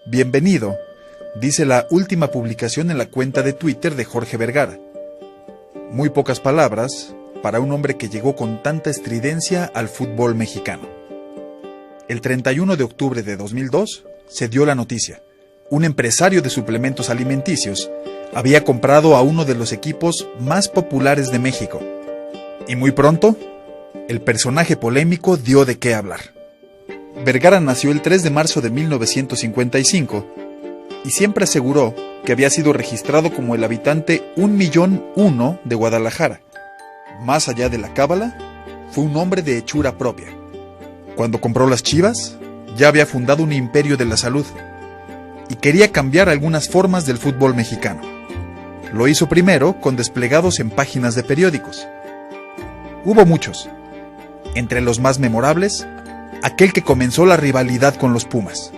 Bienvenido, dice la última publicación en la cuenta de Twitter de Jorge Vergara. Muy pocas palabras para un hombre que llegó con tanta estridencia al fútbol mexicano. El 31 de octubre de 2002 se dio la noticia. Un empresario de suplementos alimenticios había comprado a uno de los equipos más populares de México. Y muy pronto, el personaje polémico dio de qué hablar. Vergara nació el 3 de marzo de 1955 y siempre aseguró que había sido registrado como el habitante 1.000.001 de Guadalajara. Más allá de la cábala, fue un hombre de hechura propia. Cuando compró las Chivas, ya había fundado un imperio de la salud y quería cambiar algunas formas del fútbol mexicano. Lo hizo primero con desplegados en páginas de periódicos. Hubo muchos. Entre los más memorables, aquel que comenzó la rivalidad con los Pumas.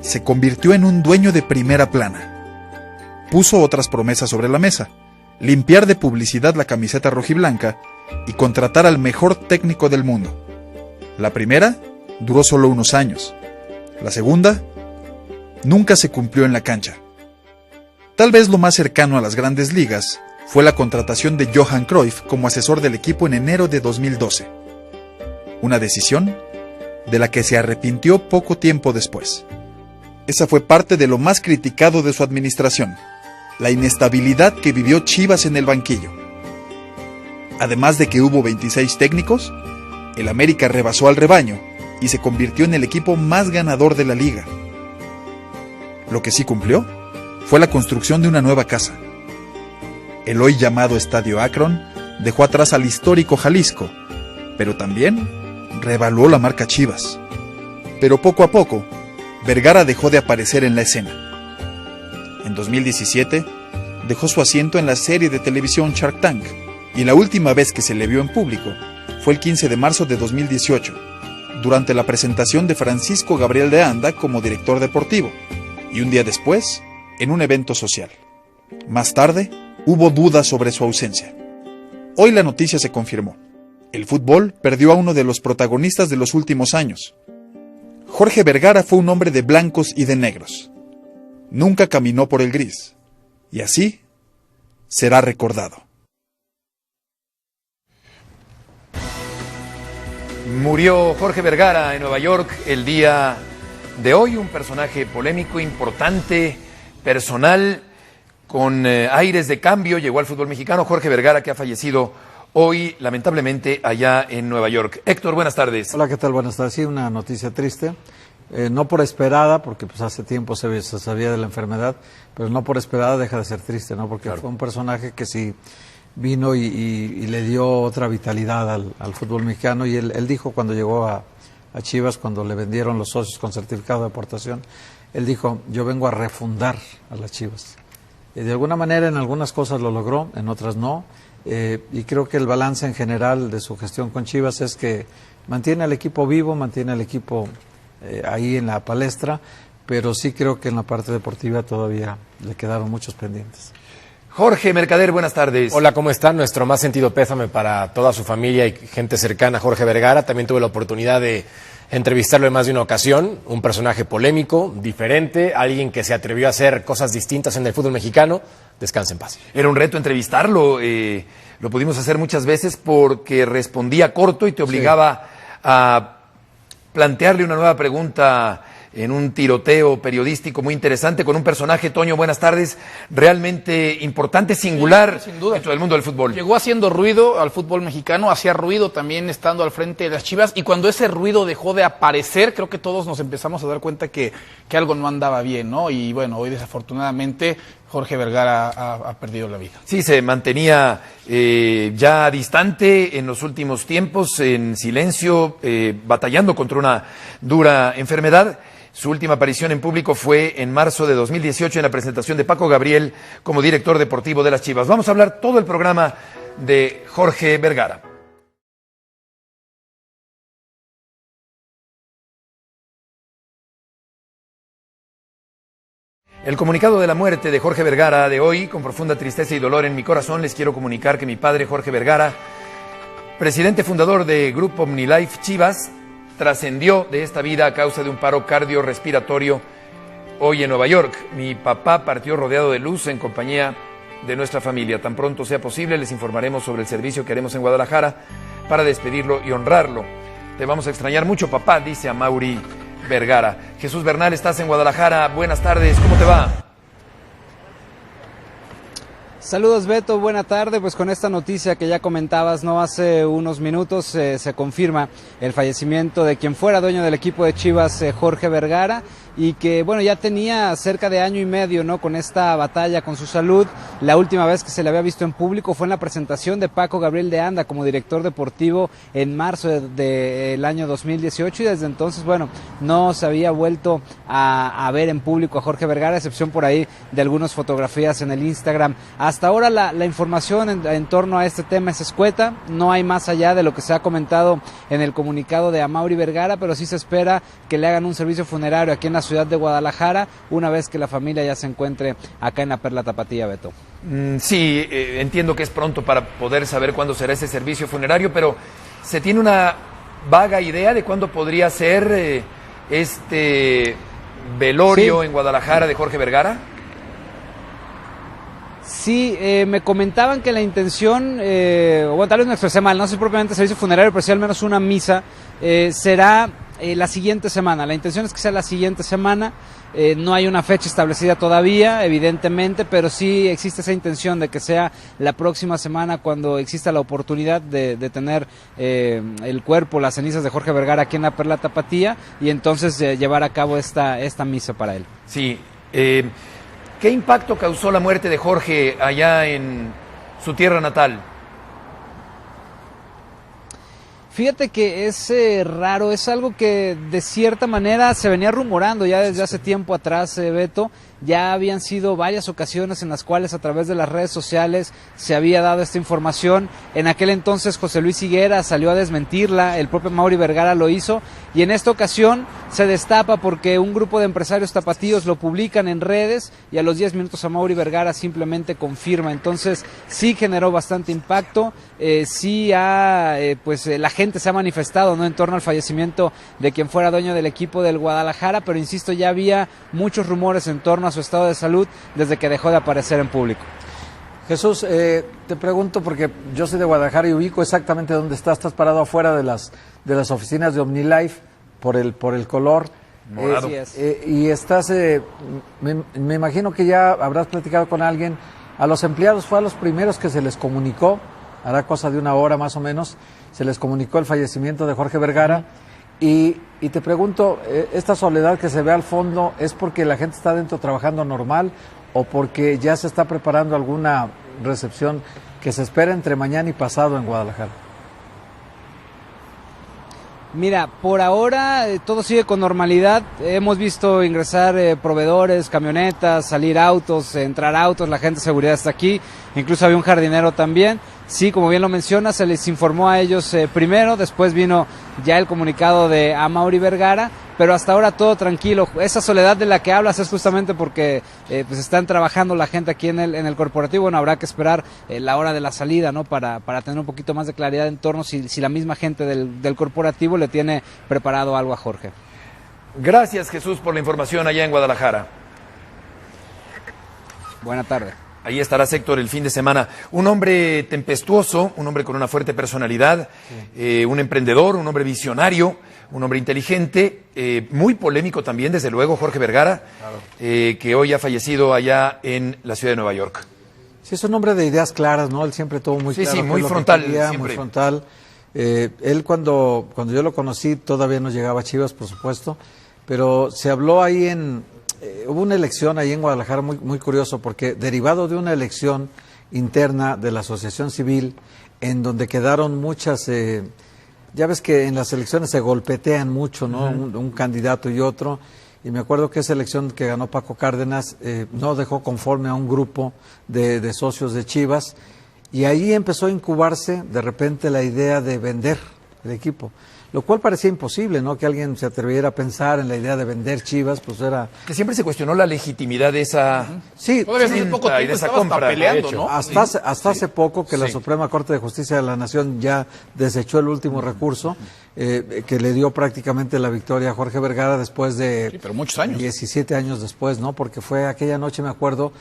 Se convirtió en un dueño de primera plana. Puso otras promesas sobre la mesa: limpiar de publicidad la camiseta rojiblanca y contratar al mejor técnico del mundo. La primera duró solo unos años. La segunda nunca se cumplió en la cancha. Tal vez lo más cercano a las grandes ligas fue la contratación de Johan Cruyff como asesor del equipo en enero de 2012. Una decisión de la que se arrepintió poco tiempo después. Esa fue parte de lo más criticado de su administración: la inestabilidad que vivió Chivas en el banquillo. Además de que hubo 26 técnicos, el América rebasó al rebaño y se convirtió en el equipo más ganador de la liga. Lo que sí cumplió fue la construcción de una nueva casa. El hoy llamado Estadio Akron dejó atrás al histórico Jalisco, pero también revaluó la marca Chivas. Pero poco a poco, Vergara dejó de aparecer en la escena. En 2017, dejó su asiento en la serie de televisión Shark Tank, y la última vez que se le vio en público fue el 15 de marzo de 2018, durante la presentación de Francisco Gabriel de Anda como director deportivo, y un día después, en un evento social. Más tarde, hubo dudas sobre su ausencia. Hoy la noticia se confirmó. El fútbol perdió a uno de los protagonistas de los últimos años. Jorge Vergara fue un hombre de blancos y de negros. Nunca caminó por el gris. Y así será recordado. Murió Jorge Vergara en Nueva York el día de hoy. Un personaje polémico, importante, personal, con aires de cambio. Llegó al fútbol mexicano. Jorge Vergara, que ha fallecido hoy, lamentablemente, allá en Nueva York. Héctor, buenas tardes. Hola, ¿qué tal? Buenas tardes. Sí, una noticia triste. No por esperada, porque pues hace tiempo se sabía de la enfermedad, pero no por esperada deja de ser triste, ¿no? Porque claro, fue un personaje que sí vino y le dio otra vitalidad al fútbol mexicano. Y él dijo cuando llegó a Chivas, cuando le vendieron los socios con certificado de aportación, él dijo: yo vengo a refundar a las Chivas. Y de alguna manera en algunas cosas lo logró, en otras no. Y creo que el balance en general de su gestión con Chivas es que mantiene al equipo vivo, mantiene al equipo ahí en la palestra, pero sí creo que en la parte deportiva todavía le quedaron muchos pendientes. Jorge Mercader, buenas tardes. Hola, ¿cómo están? Nuestro más sentido pésame para toda su familia y gente cercana a Jorge Vergara. También tuve la oportunidad de entrevistarlo en más de una ocasión. Un personaje polémico, diferente, alguien que se atrevió a hacer cosas distintas en el fútbol mexicano. Descanse en paz. Era un reto entrevistarlo. Lo pudimos hacer muchas veces porque respondía corto y te obligaba a plantearle una nueva pregunta en un tiroteo periodístico muy interesante con un personaje, Toño, buenas tardes, realmente importante, singular, sin duda, dentro del mundo del fútbol. Llegó haciendo ruido al fútbol mexicano, hacía ruido también estando al frente de las Chivas, y cuando ese ruido dejó de aparecer, creo que todos nos empezamos a dar cuenta que algo no andaba bien, ¿no? Y bueno, hoy desafortunadamente Jorge Vergara ha perdido la vida. Sí, se mantenía ya distante en los últimos tiempos, en silencio, batallando contra una dura enfermedad. Su última aparición en público fue en marzo de 2018 en la presentación de Paco Gabriel como director deportivo de las Chivas. Vamos a hablar todo el programa de Jorge Vergara. El comunicado de la muerte de Jorge Vergara de hoy, con profunda tristeza y dolor en mi corazón, les quiero comunicar que mi padre Jorge Vergara, presidente fundador de Grupo OmniLife Chivas, trascendió de esta vida a causa de un paro cardiorrespiratorio hoy en Nueva York. Mi papá partió rodeado de luz en compañía de nuestra familia. Tan pronto sea posible, les informaremos sobre el servicio que haremos en Guadalajara para despedirlo y honrarlo. Te vamos a extrañar mucho, papá, dice Amaury Vergara. Jesús Bernal, estás en Guadalajara. Buenas tardes, ¿cómo te va? Saludos, Beto, buena tarde. Pues con esta noticia que ya comentabas, no hace unos minutos, se confirma el fallecimiento de quien fuera dueño del equipo de Chivas, Jorge Vergara, y que bueno, ya tenía cerca de año y medio, ¿no?, con esta batalla con su salud. La última vez que se le había visto en público fue en la presentación de Paco Gabriel de Anda como director deportivo en marzo del año 2018, y desde entonces, bueno, no se había vuelto a ver en público a Jorge Vergara, a excepción por ahí de algunas fotografías en el Instagram. Hasta ahora la información en torno a este tema es escueta, no hay más allá de lo que se ha comentado en el comunicado de Amaury Vergara, pero sí se espera que le hagan un servicio funerario aquí en la ciudad de Guadalajara una vez que la familia ya se encuentre acá en la Perla Tapatía, Beto. Sí, entiendo que es pronto para poder saber cuándo será ese servicio funerario, pero ¿se tiene una vaga idea de cuándo podría ser este velorio en Guadalajara de Jorge Vergara? Sí, me comentaban que la intención, bueno, tal vez me expresé mal, no sé propiamente servicio funerario, pero sí al menos una misa, será la siguiente semana. La intención es que sea la siguiente semana. No hay una fecha establecida todavía, evidentemente, pero sí existe esa intención de que sea la próxima semana cuando exista la oportunidad de tener el cuerpo, las cenizas de Jorge Vergara aquí en la Perla Tapatía, y entonces llevar a cabo esta misa para él. Sí. ¿Qué impacto causó la muerte de Jorge allá en su tierra natal? Fíjate que es raro, es algo que de cierta manera se venía rumorando ya desde hace tiempo atrás, Beto. Ya habían sido varias ocasiones en las cuales a través de las redes sociales se había dado esta información. En aquel entonces José Luis Higuera salió a desmentirla, el propio Amaury Vergara lo hizo, y en esta ocasión se destapa porque un grupo de empresarios tapatíos lo publican en redes y a los 10 minutos Amaury Vergara simplemente confirma. Entonces sí generó bastante impacto, sí pues la gente se ha manifestado, ¿no?, en torno al fallecimiento de quien fuera dueño del equipo del Guadalajara, pero insisto, ya había muchos rumores en torno a su estado de salud desde que dejó de aparecer en público. Jesús, te pregunto porque yo soy de Guadalajara y ubico exactamente dónde estás. Estás parado afuera de las oficinas de OmniLife por el color. Morado. Y estás, me imagino que ya habrás platicado con alguien. A los empleados fue a los primeros que se les comunicó, hará cosa de una hora más o menos, se les comunicó el fallecimiento de Jorge Vergara. Y te pregunto, ¿esta soledad que se ve al fondo es porque la gente está dentro trabajando normal o porque ya se está preparando alguna recepción que se espera entre mañana y pasado en Guadalajara? Mira, por ahora todo sigue con normalidad. Hemos visto ingresar proveedores, camionetas, salir autos, entrar autos, la gente de seguridad está aquí, incluso había un jardinero también. Sí, como bien lo mencionas, se les informó a ellos primero, después vino ya el comunicado de Amaury Vergara, pero hasta ahora todo tranquilo. Esa soledad de la que hablas es justamente porque pues están trabajando la gente aquí en el corporativo. Bueno, habrá que esperar la hora de la salida, ¿no?, para tener un poquito más de claridad en torno si la misma gente del corporativo le tiene preparado algo a Jorge. Gracias, Jesús, por la información allá en Guadalajara. Buena tarde. Ahí estará Héctor el fin de semana. Un hombre tempestuoso, un hombre con una fuerte personalidad, un emprendedor, un hombre visionario, un hombre inteligente, muy polémico también, desde luego, Jorge Vergara, claro, que hoy ha fallecido allá en la ciudad de Nueva York. Sí, es un hombre de ideas claras, ¿no? Él siempre tuvo muy claro. Sí, muy frontal. Muy frontal. Él cuando yo lo conocí todavía no llegaba a Chivas, por supuesto, pero se habló ahí hubo una elección ahí en Guadalajara muy, muy curioso, porque derivado de una elección interna de la Asociación Civil, en donde quedaron muchas, ya ves que en las elecciones se golpetean mucho, ¿no? Un candidato y otro, y me acuerdo que esa elección que ganó Paco Cárdenas no dejó conforme a un grupo de socios de Chivas, y ahí empezó a incubarse de repente la idea de vender el equipo. lo cual parecía imposible, ¿no? Que alguien se atreviera a pensar en la idea de vender Chivas, pues era... Que siempre se cuestionó la legitimidad de esa... Sí, Todavía hace poco y de tiempo esa estaba hasta compra, de peleando, hecho. ¿no? hasta hace poco que la Sí. Suprema Corte de Justicia de la Nación ya desechó el último recurso, que le dio prácticamente la victoria a Jorge Vergara después de... Sí, pero muchos años. 17 años después, ¿no? Porque fue aquella noche, me acuerdo,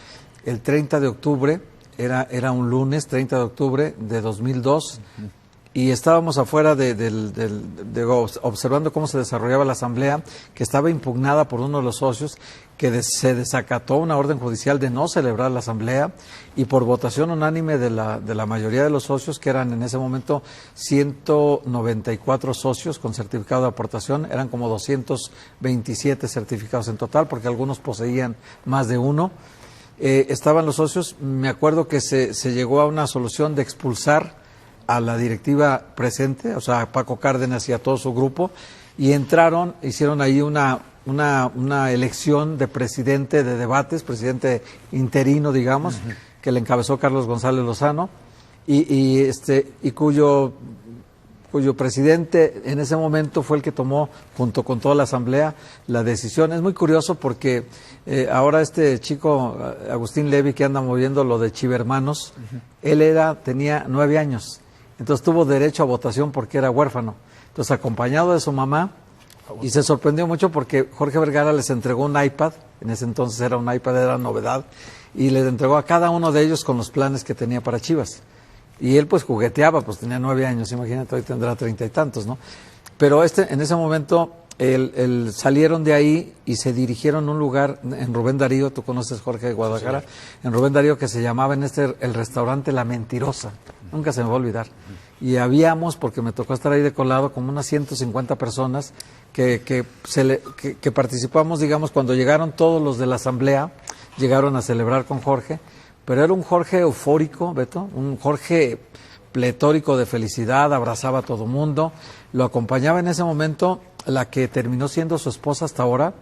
el 30 de octubre, era un lunes, 30 de octubre de 2002, y estábamos afuera observando cómo se desarrollaba la asamblea, que estaba impugnada por uno de los socios, que se desacató una orden judicial de no celebrar la asamblea, y por votación unánime de la mayoría de los socios, que eran en ese momento 194 socios con certificado de aportación, eran como 227 certificados en total, porque algunos poseían más de uno. Estaban los socios, me acuerdo que se llegó a una solución de expulsar a la directiva presente, o sea, a Paco Cárdenas y a todo su grupo, y hicieron ahí una elección de presidente de debates, presidente interino, digamos, que le encabezó Carlos González Lozano, y cuyo presidente en ese momento fue el que tomó, junto con toda la asamblea, la decisión. Es muy curioso porque ahora este chico, Agustín Levy, que anda moviendo lo de Chivermanos, él tenía 9 años, entonces tuvo derecho a votación porque era huérfano. Entonces, acompañado de su mamá, y se sorprendió mucho porque Jorge Vergara les entregó un iPad, en ese entonces era un iPad, era novedad, y les entregó a cada uno de ellos con los planes que tenía para Chivas. Y él pues jugueteaba, pues tenía 9 años, imagínate, hoy tendrá 30 y tantos, ¿no? Pero en ese momento salieron de ahí y se dirigieron a un lugar en Rubén Darío, tú conoces Jorge de Guadalajara, sí, en Rubén Darío, que se llamaba el restaurante La Mentirosa, nunca se me va a olvidar. Y habíamos, porque me tocó estar ahí de colado, como unas 150 personas que participamos, digamos, cuando llegaron todos los de la asamblea, llegaron a celebrar con Jorge, pero era un Jorge eufórico, Beto, un Jorge pletórico de felicidad, abrazaba a todo mundo, lo acompañaba en ese momento la que terminó siendo su esposa hasta ahora,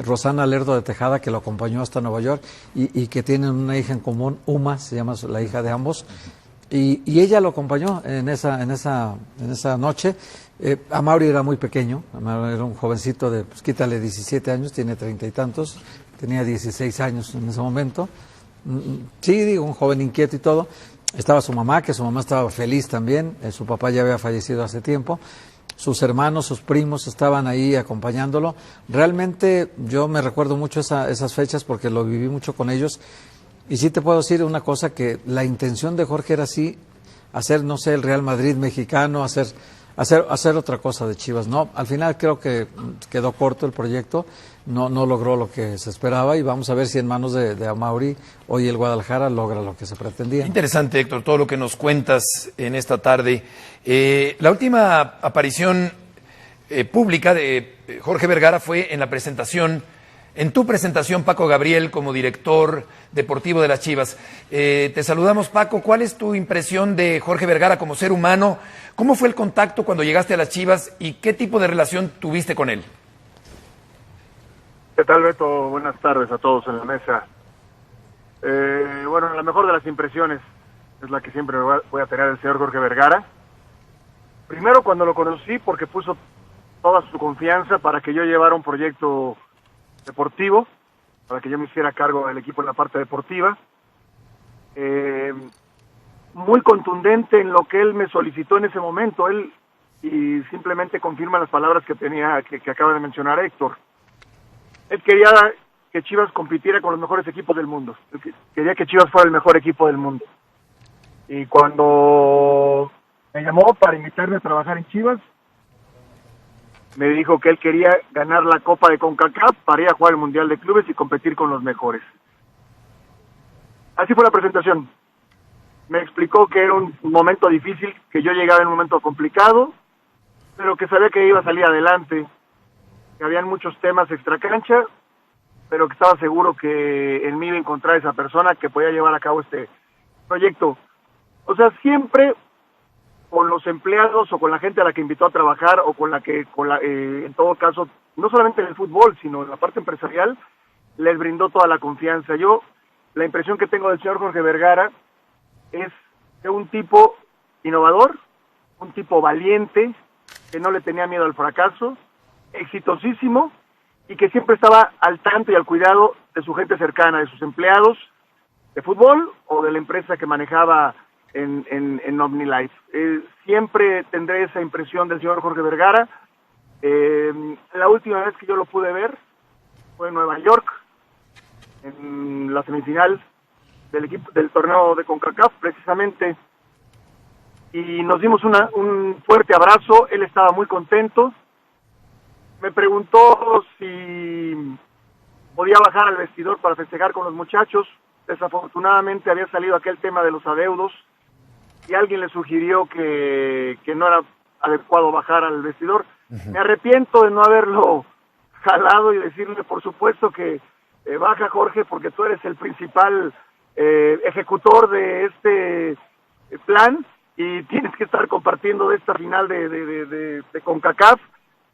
Rosana Lerdo de Tejada, que lo acompañó hasta Nueva York, y que tienen una hija en común, Uma, se llama la hija de ambos, y ella lo acompañó en esa noche. Amaury era muy pequeño, Amaury era un jovencito de, pues quítale 17 años, tiene 30 y tantos, tenía 16 años en ese momento. Sí, digo, un joven inquieto y todo. Estaba su mamá, que su mamá estaba feliz también, su papá ya había fallecido hace tiempo, sus hermanos, sus primos estaban ahí acompañándolo. Realmente yo me recuerdo mucho esas fechas porque lo viví mucho con ellos, y sí te puedo decir una cosa, que la intención de Jorge era así, hacer, no sé, el Real Madrid mexicano, hacer otra cosa de Chivas. No, al final creo que quedó corto el proyecto, no logró lo que se esperaba, y vamos a ver si en manos de Amaury hoy el Guadalajara logra lo que se pretendía. Interesante, Héctor, todo lo que nos cuentas en esta tarde. La última aparición pública de Jorge Vergara fue en tu presentación, Paco Gabriel, como director deportivo de las Chivas. Te saludamos, Paco. ¿Cuál es tu impresión de Jorge Vergara como ser humano? ¿Cómo fue el contacto cuando llegaste a las Chivas y qué tipo de relación tuviste con él? ¿Qué tal, Beto? Buenas tardes a todos en la mesa. Bueno, la mejor de las impresiones es la que siempre voy a tener del señor Jorge Vergara. Primero, cuando lo conocí, porque puso toda su confianza para que yo llevara un proyecto deportivo, para que yo me hiciera cargo del equipo en la parte deportiva. Muy contundente en lo que él me solicitó en ese momento. Él y simplemente confirma las palabras que acaba de mencionar Héctor. Él quería que Chivas compitiera con los mejores equipos del mundo. Él quería que Chivas fuera el mejor equipo del mundo. Y cuando me llamó para invitarme a trabajar en Chivas, me dijo que él quería ganar la Copa de CONCACAF para ir a jugar el Mundial de Clubes y competir con los mejores. Así fue la presentación. Me explicó que era un momento difícil, que yo llegaba en un momento complicado, pero que sabía que iba a salir adelante, que habían muchos temas extracancha, pero que estaba seguro que en mí iba a encontrar esa persona que podía llevar a cabo este proyecto. O sea, siempre con los empleados o con la gente a la que invitó a trabajar o en todo caso, no solamente en el fútbol, sino en la parte empresarial, les brindó toda la confianza. La impresión que tengo del señor Jorge Vergara es de un tipo innovador, un tipo valiente, que no le tenía miedo al fracaso, exitosísimo, y que siempre estaba al tanto y al cuidado de su gente cercana, de sus empleados de fútbol o de la empresa que manejaba en OmniLife. Siempre tendré esa impresión del señor Jorge Vergara. La última vez que yo lo pude ver fue en Nueva York, en la semifinal del equipo del torneo de CONCACAF, precisamente, y nos dimos un fuerte abrazo. Él estaba muy contento. Me preguntó si podía bajar al vestidor para festejar con los muchachos. Desafortunadamente había salido aquel tema de los adeudos y alguien le sugirió que no era adecuado bajar al vestidor. Me arrepiento de no haberlo jalado y decirle, por supuesto que baja, Jorge, porque tú eres el principal ejecutor de este plan y tienes que estar compartiendo de esta final de CONCACAF.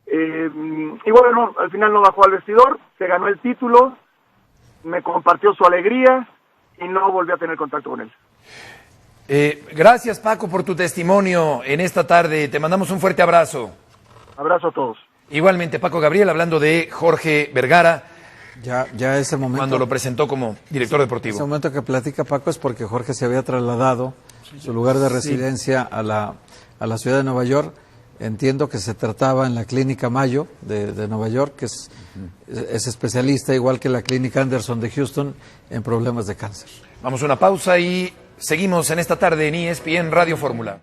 Y bueno, al final no bajó al vestidor, se ganó el título, me compartió su alegría y no volví a tener contacto con él. Gracias, Paco, por tu testimonio en esta tarde. Te mandamos un fuerte abrazo. Abrazo a todos. Igualmente, Paco Gabriel, hablando de Jorge Vergara, Ya ese momento. cuando lo presentó como director deportivo. Ese momento que platica Paco es porque Jorge se había trasladado su lugar de residencia a la ciudad de Nueva York. Entiendo que se trataba en la Clínica Mayo de Nueva York, que es especialista, igual que la Clínica Anderson de Houston, en problemas de cáncer. Vamos a una pausa y seguimos en esta tarde en ESPN Radio Fórmula.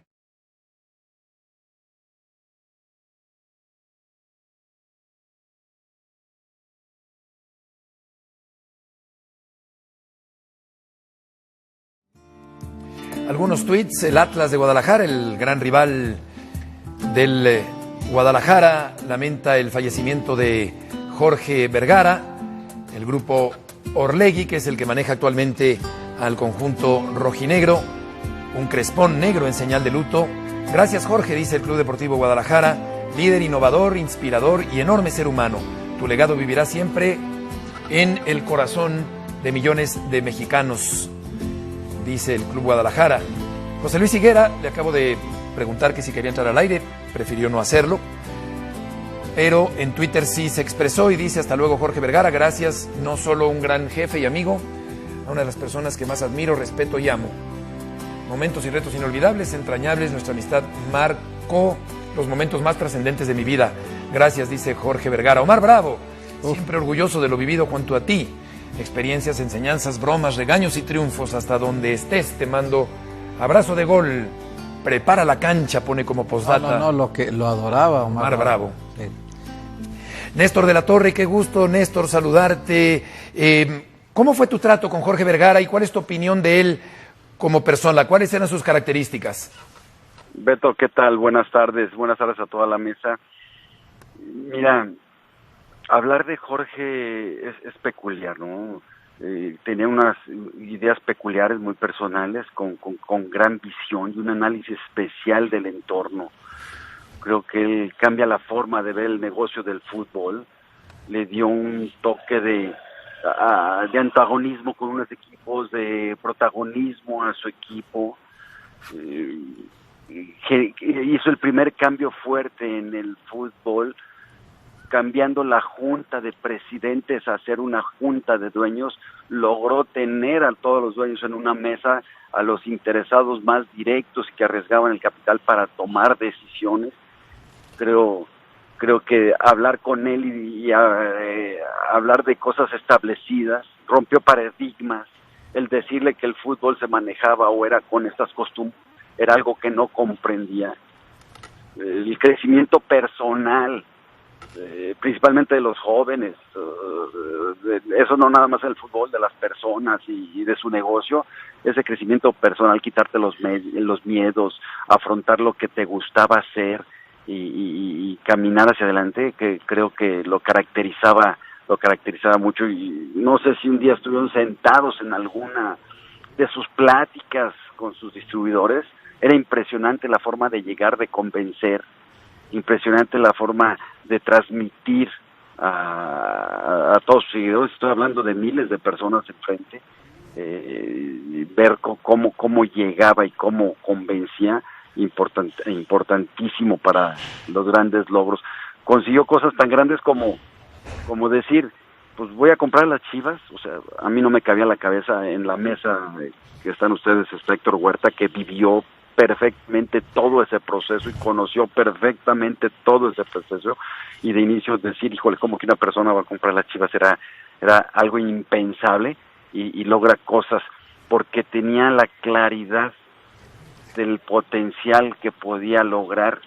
Algunos tweets, el Atlas de Guadalajara, el gran rival del Guadalajara, lamenta el fallecimiento de Jorge Vergara. El grupo Orlegui, que es el que maneja actualmente al conjunto rojinegro, un crespón negro en señal de luto. Gracias, Jorge, dice el Club Deportivo Guadalajara, líder innovador, inspirador y enorme ser humano. Tu legado vivirá siempre en el corazón de millones de mexicanos, dice el Club Guadalajara. José Luis Higuera, le acabo de preguntar que si quería entrar al aire, prefirió no hacerlo, pero en Twitter sí se expresó y dice: hasta luego, Jorge Vergara, gracias, no solo un gran jefe y amigo, a una de las personas que más admiro, respeto y amo. Momentos y retos inolvidables, entrañables, nuestra amistad marcó los momentos más trascendentes de mi vida. Gracias, dice Jorge Vergara. Omar Bravo, siempre orgulloso de lo vivido junto a ti. Experiencias, enseñanzas, bromas, regaños y triunfos, hasta donde estés, te mando abrazo de gol. Prepara la cancha, pone como postdata. Lo adoraba Omar Bravo. Sí. Néstor de la Torre, qué gusto, Néstor, saludarte. ¿Cómo fue tu trato con Jorge Vergara y cuál es tu opinión de él como persona? ¿Cuáles eran sus características? Beto, ¿qué tal? Buenas tardes a toda la mesa. Mira, hablar de Jorge es peculiar, ¿no? Tenía unas ideas peculiares, muy personales, con gran visión y un análisis especial del entorno. Creo que él cambia la forma de ver el negocio del fútbol, le dio un toque de antagonismo con unos equipos, de protagonismo a su equipo, hizo el primer cambio fuerte en el fútbol, cambiando la junta de presidentes a ser una junta de dueños. Logró tener a todos los dueños en una mesa, a los interesados más directos que arriesgaban el capital para tomar decisiones. Creo que hablar con él y hablar de cosas establecidas, rompió paradigmas. El decirle que el fútbol se manejaba o era con estas costumbres era algo que no comprendía. El crecimiento personal, principalmente de los jóvenes, eso no nada más el fútbol, de las personas y de su negocio, ese crecimiento personal, quitarte los miedos, afrontar lo que te gustaba hacer y caminar hacia adelante, que creo que lo caracterizaba mucho. Y no sé si un día estuvieron sentados en alguna de sus pláticas con sus distribuidores. Era impresionante la forma de llegar, de convencer, impresionante la forma de transmitir a todos sus seguidores. Estoy hablando de miles de personas enfrente, ver cómo llegaba y cómo convencía. importantísimo para los grandes logros. Consiguió cosas tan grandes como decir, pues voy a comprar las Chivas. O sea, a mí no me cabía la cabeza en la mesa que están ustedes, está Héctor Huerta, que vivió perfectamente todo ese proceso y conoció perfectamente todo ese proceso, y de inicio decir, híjole, ¿cómo que una persona va a comprar las Chivas? Era algo impensable, y logra cosas porque tenía la claridad del potencial que podía lograr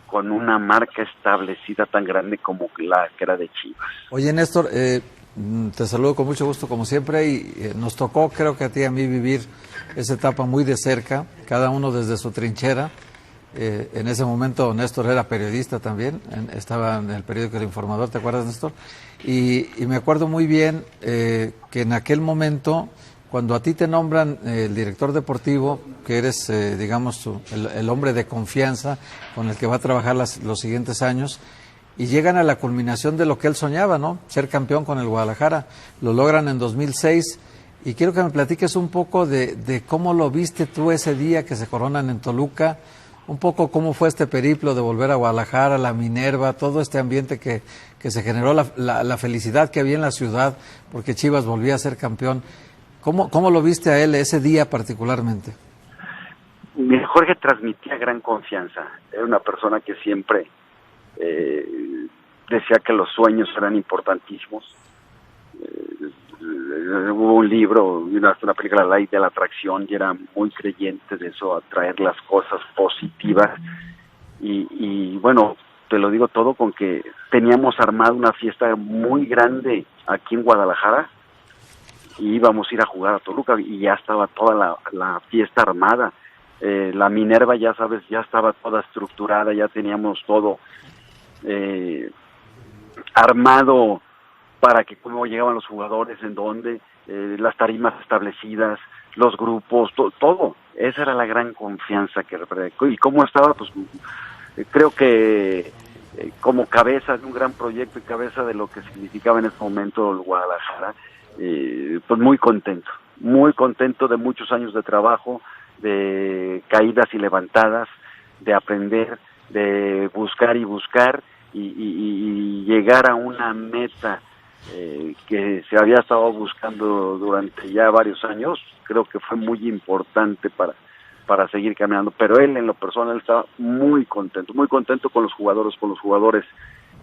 con una marca establecida tan grande como la que era de Chivas. Oye, Néstor, te saludo con mucho gusto como siempre, y nos tocó, creo que a ti y a mí, vivir esa etapa muy de cerca, cada uno desde su trinchera. En ese momento Néstor era periodista también, estaba en el periódico El Informador, ¿te acuerdas, Néstor? Y me acuerdo muy bien que en aquel momento, cuando a ti te nombran el director deportivo, que eres, digamos, el hombre de confianza con el que va a trabajar los siguientes años, y llegan a la culminación de lo que él soñaba, ¿no? Ser campeón con el Guadalajara. Lo logran en 2006, y quiero que me platiques un poco de cómo lo viste tú ese día que se coronan en Toluca, un poco cómo fue este periplo de volver a Guadalajara, la Minerva, todo este ambiente que se generó, la felicidad que había en la ciudad, porque Chivas volvía a ser campeón. ¿Cómo lo viste a él ese día particularmente? Mira, Jorge transmitía gran confianza. Era una persona que siempre decía que los sueños eran importantísimos. Hubo un libro, una película, La Ley de la Atracción, y era muy creyente de eso, atraer las cosas positivas. Y bueno, te lo digo todo con que teníamos armada una fiesta muy grande aquí en Guadalajara, y íbamos a ir a jugar a Toluca, y ya estaba toda la fiesta armada. La Minerva, ya sabes, ya estaba toda estructurada, ya teníamos todo armado para que cómo llegaban los jugadores, en dónde, las tarimas establecidas, los grupos, todo. Esa era la gran confianza que representó. Y cómo estaba, pues creo que como cabeza de un gran proyecto y cabeza de lo que significaba en ese momento el Guadalajara, pues muy contento de muchos años de trabajo, de caídas y levantadas, de aprender, de buscar y llegar a una meta que se había estado buscando durante ya varios años. Creo que fue muy importante para seguir caminando, pero él en lo personal estaba muy contento con los jugadores,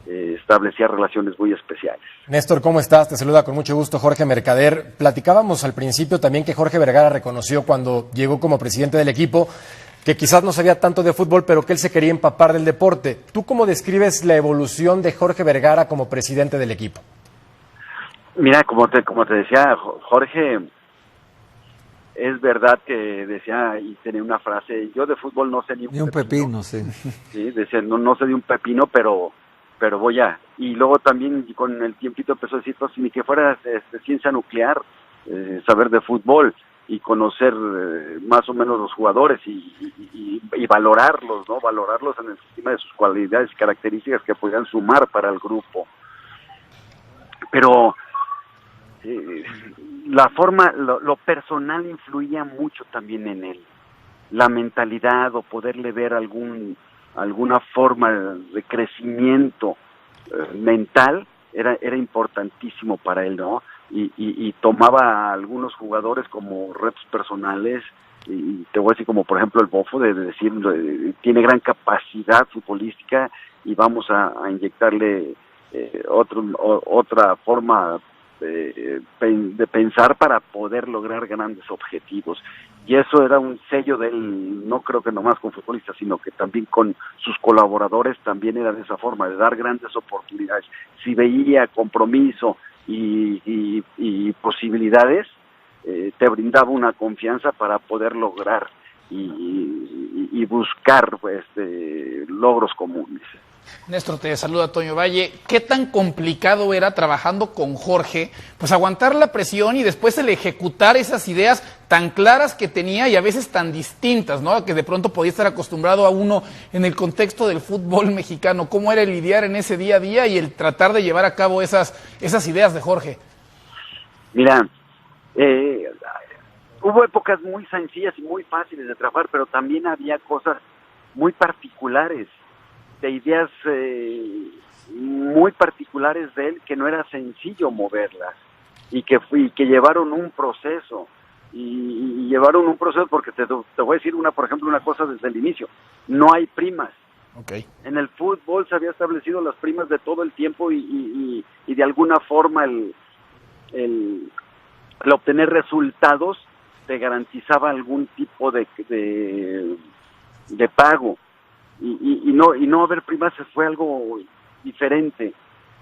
establecía relaciones muy especiales. Néstor, ¿cómo estás? Te saluda con mucho gusto Jorge Mercader. Platicábamos al principio también que Jorge Vergara reconoció cuando llegó como presidente del equipo que quizás no sabía tanto de fútbol, pero que él se quería empapar del deporte. ¿Tú cómo describes la evolución de Jorge Vergara como presidente del equipo? Mira, como te decía, Jorge, es verdad que decía y tenía una frase, yo de fútbol no sé ni un pepino, sí. Sí, decía, no sé de un pepino, pero voy a. Y luego también con el tiempito empezó a decir, pues ni que fuera ciencia nuclear, saber de fútbol y conocer más o menos los jugadores y valorarlos, ¿no? Valorarlos en el sistema de sus cualidades y características que podían sumar para el grupo. Pero la forma, lo personal influía mucho también en él. La mentalidad o poderle ver alguna forma de crecimiento mental era importantísimo para él, ¿no? Y tomaba a algunos jugadores como retos personales, y te voy a decir como por ejemplo el Bofo, de decir, tiene gran capacidad futbolística y vamos a inyectarle otra forma de pensar para poder lograr grandes objetivos. Y eso era un sello de él, no creo que nomás con futbolistas, sino que también con sus colaboradores también era de esa forma, de dar grandes oportunidades. Si veía compromiso y posibilidades, te brindaba una confianza para poder lograr y buscar logros comunes. Néstor, te saluda Toño Valle. ¿Qué tan complicado era trabajando con Jorge, pues aguantar la presión y después el ejecutar esas ideas tan claras que tenía y a veces tan distintas, ¿no? Que de pronto podía estar acostumbrado a uno en el contexto del fútbol mexicano. ¿Cómo era el lidiar en ese día a día y el tratar de llevar a cabo esas ideas de Jorge? Mira, hubo épocas muy sencillas y muy fáciles de trabajar, pero también había cosas muy particulares, de ideas muy particulares de él, que no era sencillo moverlas, y que llevaron un proceso, y llevaron un proceso, porque te voy a decir por ejemplo, una cosa desde el inicio: no hay primas. Okay. En el fútbol se había establecido las primas de todo el tiempo, y de alguna forma el obtener resultados te garantizaba algún tipo de pago, y no haber primas fue algo diferente,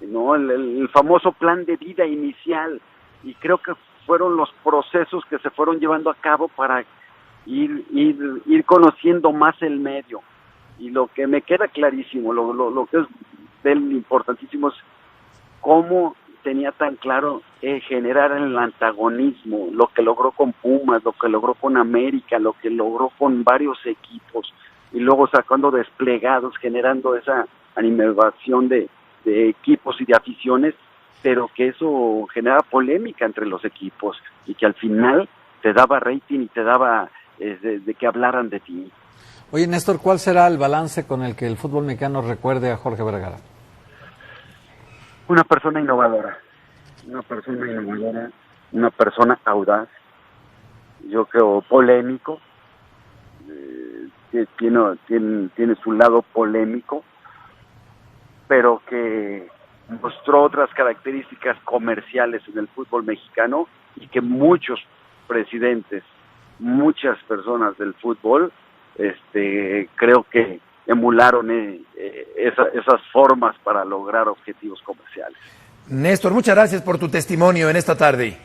¿no? El famoso plan de vida inicial, y creo que fueron los procesos que se fueron llevando a cabo para ir conociendo más el medio. Y lo que me queda clarísimo, lo que es del importantísimo, es cómo tenía tan claro generar el antagonismo, lo que logró con Pumas, lo que logró con América, lo que logró con varios equipos, y luego sacando desplegados, generando esa animación de equipos y de aficiones, pero que eso generaba polémica entre los equipos, y que al final te daba rating y te daba de que hablaran de ti. Oye, Néstor, ¿cuál será el balance con el que el fútbol mexicano recuerde a Jorge Vergara? Una persona innovadora, una persona audaz, yo creo polémico, que tiene su lado polémico, pero que mostró otras características comerciales en el fútbol mexicano, y que muchos presidentes, muchas personas del fútbol, creo que emularon esas formas para lograr objetivos comerciales. Néstor, muchas gracias por tu testimonio en esta tarde.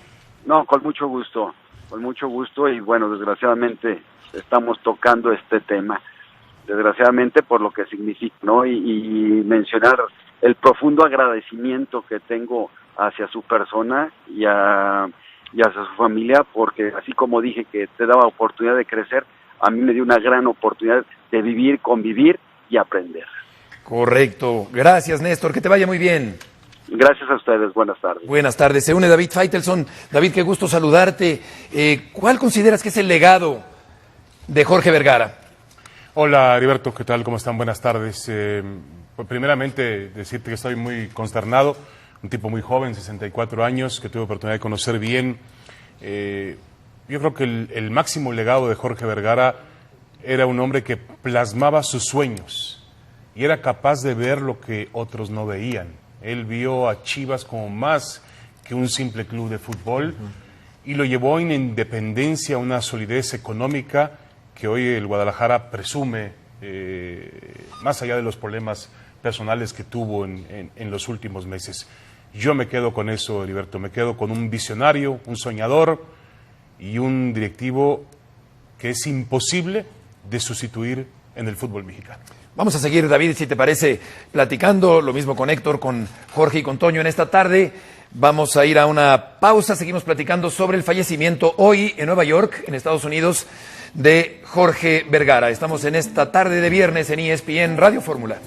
No, con mucho gusto, y bueno, desgraciadamente estamos tocando este tema, desgraciadamente por lo que significa, ¿no? Y mencionar el profundo agradecimiento que tengo hacia su persona y hacia su familia, porque así como dije que te daba oportunidad de crecer, a mí me dio una gran oportunidad de vivir, convivir y aprender. Correcto. Gracias, Néstor. Que te vaya muy bien. Gracias a ustedes. Buenas tardes. Buenas tardes. Se une David Faitelson. David, qué gusto saludarte. ¿Cuál consideras que es el legado de Jorge Vergara? Hola, Heriberto. ¿Qué tal? ¿Cómo están? Buenas tardes. Pues primeramente, decirte que estoy muy consternado. Un tipo muy joven, 64 años, que tuve oportunidad de conocer bien. Yo creo que el máximo legado de Jorge Vergara era un hombre que plasmaba sus sueños y era capaz de ver lo que otros no veían. Él vio a Chivas como más que un simple club de fútbol, y lo llevó en independencia, una solidez económica que hoy el Guadalajara presume, más allá de los problemas personales que tuvo en los últimos meses. Yo me quedo con eso, Heriberto, me quedo con un visionario, un soñador y un directivo que es imposible de sustituir en el fútbol mexicano. Vamos a seguir, David, si te parece, platicando, lo mismo con Héctor, con Jorge y con Toño en esta tarde. Vamos a ir a una pausa, seguimos platicando sobre el fallecimiento hoy en Nueva York, en Estados Unidos, de Jorge Vergara. Estamos en esta tarde de viernes en ESPN Radio Fórmula.